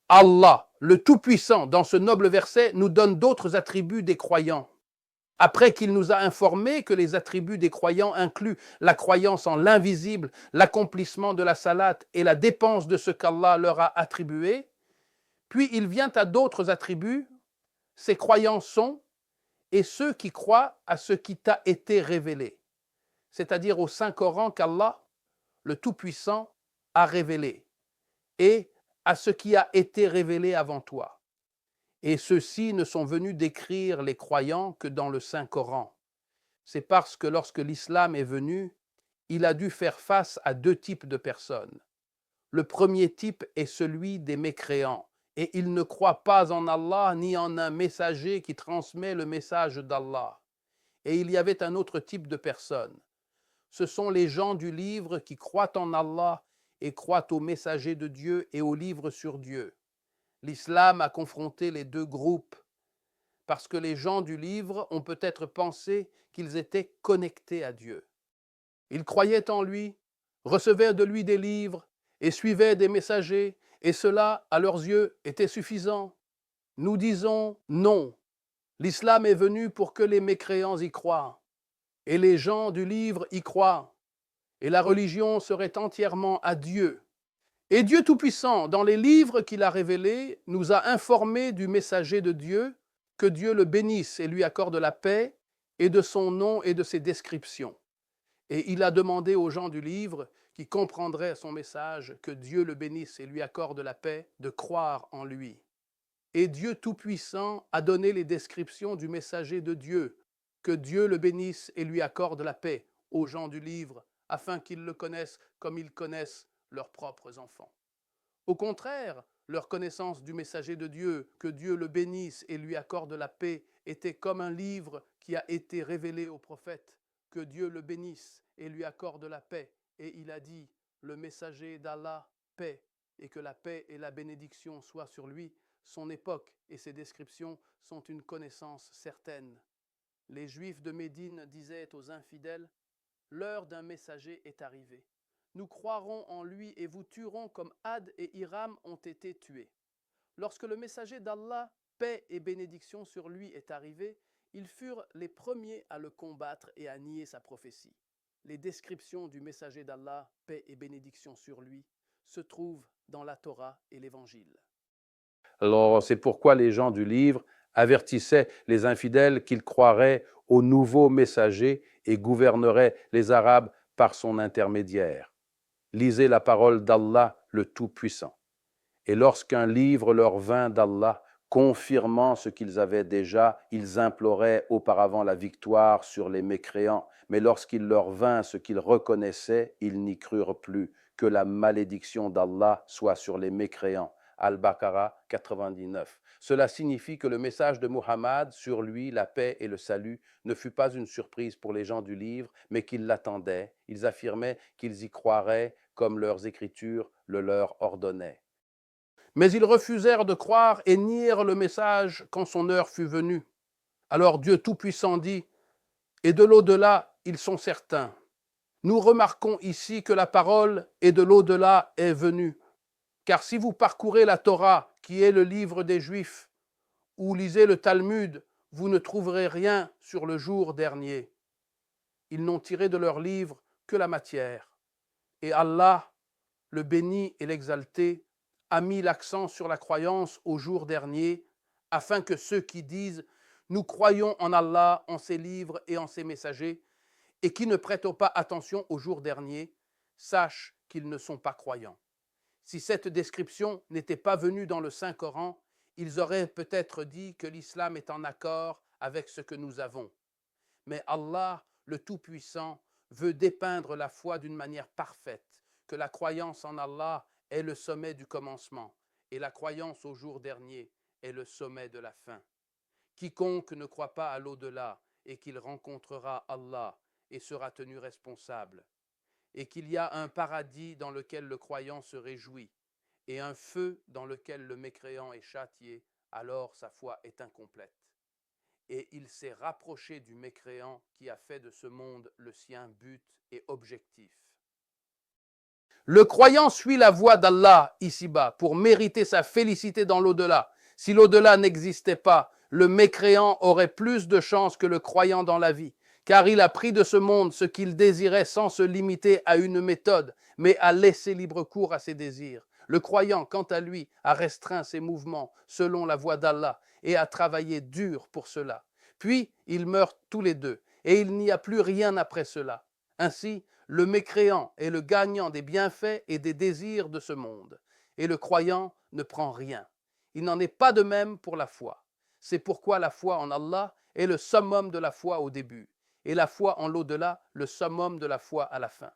Allah, le Tout-Puissant, dans ce noble verset, nous donne d'autres attributs des croyants. Après qu'il nous a informé que les attributs des croyants incluent la croyance en l'invisible, l'accomplissement de la salat et la dépense de ce qu'Allah leur a attribué, puis il vient à d'autres attributs. Ces croyants sont et ceux qui croient à ce qui t'a été révélé, c'est-à-dire au Saint-Coran qu'Allah, le Tout-Puissant, a révélé, et à ce qui a été révélé avant toi. Et ceux-ci ne sont venus décrire les croyants que dans le Saint-Coran. C'est parce que lorsque l'islam est venu, il a dû faire face à deux types de personnes. Le premier type est celui des mécréants, et ils ne croient pas en Allah ni en un messager qui transmet le message d'Allah. Et il y avait un autre type de personnes. Ce sont les gens du livre qui croient en Allah et croient au messager de Dieu et au livre sur Dieu. L'islam a confronté les deux groupes parce que les gens du livre ont peut-être pensé qu'ils étaient connectés à Dieu. Ils croyaient en lui, recevaient de lui des livres et suivaient des messagers, et cela, à leurs yeux, était suffisant. Nous disons non. L'islam est venu pour que les mécréants y croient, et les gens du livre y croient, et la religion serait entièrement à Dieu. Et Dieu Tout-Puissant, dans les livres qu'il a révélés, nous a informés du messager de Dieu, que Dieu le bénisse et lui accorde la paix, et de son nom et de ses descriptions. Et il a demandé aux gens du livre, qui comprendraient son message, que Dieu le bénisse et lui accorde la paix, de croire en lui. Et Dieu Tout-Puissant a donné les descriptions du messager de Dieu, que Dieu le bénisse et lui accorde la paix, aux gens du livre, afin qu'ils le connaissent comme ils connaissent leurs propres enfants. Au contraire, leur connaissance du messager de Dieu, que Dieu le bénisse et lui accorde la paix, était comme un livre qui a été révélé au prophète, que Dieu le bénisse et lui accorde la paix. Et il a dit, le messager d'Allah, paix, et que la paix et la bénédiction soient sur lui. Son époque et ses descriptions sont une connaissance certaine. Les Juifs de Médine disaient aux infidèles, l'heure d'un messager est arrivée. Nous croirons en lui et vous tuerons comme Had et Hiram ont été tués. Lorsque le messager d'Allah, paix et bénédiction sur lui, est arrivé, ils furent les premiers à le combattre et à nier sa prophétie. Les descriptions du messager d'Allah, paix et bénédiction sur lui, se trouvent dans la Torah et l'Évangile. Alors, c'est pourquoi les gens du livre avertissaient les infidèles qu'ils croiraient au nouveau messager et gouverneraient les Arabes par son intermédiaire. Lisez la parole d'Allah, le Tout-Puissant. Et lorsqu'un livre leur vint d'Allah, confirmant ce qu'ils avaient déjà, ils imploraient auparavant la victoire sur les mécréants. Mais lorsqu'il leur vint ce qu'ils reconnaissaient, ils n'y crurent plus. Que la malédiction d'Allah soit sur les mécréants. Al-Baqarah 99. Cela signifie que le message de Muhammad, sur lui la paix et le salut, ne fut pas une surprise pour les gens du livre, mais qu'ils l'attendaient. Ils affirmaient qu'ils y croiraient comme leurs écritures le leur ordonnaient. Mais ils refusèrent de croire et nièrent le message quand son heure fut venue. Alors Dieu Tout-Puissant dit, et de l'au-delà, ils sont certains. Nous remarquons ici que la parole et de l'au-delà est venue. Car si vous parcourez la Torah, qui est le livre des Juifs, ou lisez le Talmud, vous ne trouverez rien sur le jour dernier. Ils n'ont tiré de leur livre que la matière. Et Allah, le béni et l'exalté, a mis l'accent sur la croyance au jour dernier, afin que ceux qui disent « Nous croyons en Allah, en ses livres et en ses messagers », et qui ne prêtent pas attention au jour dernier, sachent qu'ils ne sont pas croyants. Si cette description n'était pas venue dans le Saint-Coran, ils auraient peut-être dit que l'islam est en accord avec ce que nous avons. Mais Allah, le Tout-Puissant, veut dépeindre la foi d'une manière parfaite, que la croyance en Allah est le sommet du commencement et la croyance au jour dernier est le sommet de la fin. Quiconque ne croit pas à l'au-delà et qu'il rencontrera Allah et sera tenu responsable, et qu'il y a un paradis dans lequel le croyant se réjouit et un feu dans lequel le mécréant est châtié, alors sa foi est incomplète. Et il s'est rapproché du mécréant qui a fait de ce monde le sien but et objectif. Le croyant suit la voie d'Allah ici-bas pour mériter sa félicité dans l'au-delà. Si l'au-delà n'existait pas, le mécréant aurait plus de chance que le croyant dans la vie, car il a pris de ce monde ce qu'il désirait sans se limiter à une méthode, mais a laissé libre cours à ses désirs. Le croyant, quant à lui, a restreint ses mouvements selon la voie d'Allah et a travaillé dur pour cela. Puis, ils meurent tous les deux, et il n'y a plus rien après cela. Ainsi, le mécréant est le gagnant des bienfaits et des désirs de ce monde, et le croyant ne prend rien. Il n'en est pas de même pour la foi. C'est pourquoi la foi en Allah est le summum de la foi au début, et la foi en l'au-delà le summum de la foi à la fin.